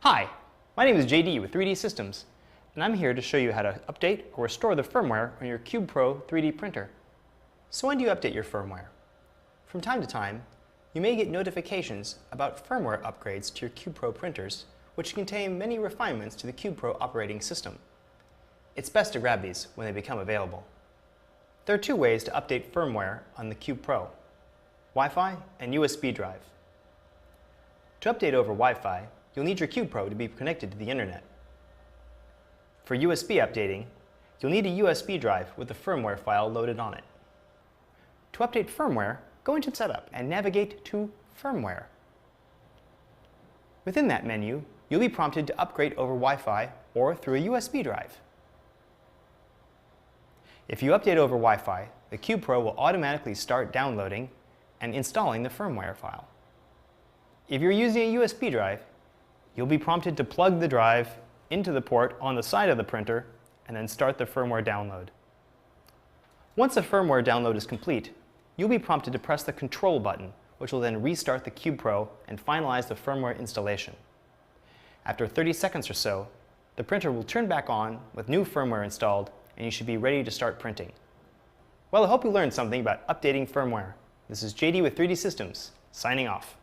Hi, my name is JD with 3D Systems, and I'm here to show you how to update or restore the firmware on your CubePro 3D printer. So when do you update your firmware? From time to time, you may get notifications about firmware upgrades to your CubePro printers, which contain many refinements to the CubePro operating system. It's best to grab these when they become available. There are two ways to update firmware on the CubePro: Wi-Fi and USB drive. To update over Wi-Fi, you'll need your CubePro to be connected to the internet. For USB updating, you'll need a USB drive with the firmware file loaded on it. To update firmware, go into Setup and navigate to Firmware. Within that menu, you'll be prompted to upgrade over Wi-Fi or through a USB drive. If you update over Wi-Fi, the CubePro will automatically start downloading and installing the firmware file. If you're using a USB drive, you'll be prompted to plug the drive into the port on the side of the printer and then start the firmware download. Once the firmware download is complete, you'll be prompted to press the Control button, which will then restart the CubePro and finalize the firmware installation. After 30 seconds or so, the printer will turn back on with new firmware installed, and you should be ready to start printing. Well, I hope you learned something about updating firmware. This is JD with 3D Systems, signing off.